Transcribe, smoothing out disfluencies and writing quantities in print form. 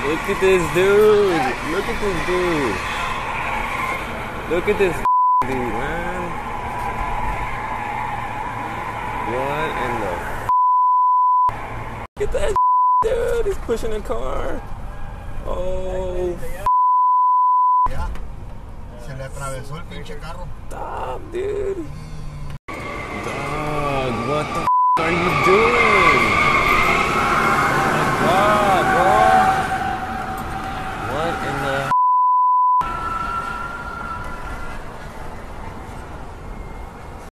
Look at this dude. Look at this dude. Look at this dude, man. What in the Look at that dude. He's pushing a car. Oh. Ya. Se le atravesó el pinche carro. Stop, dude. Dog, what the are you doing?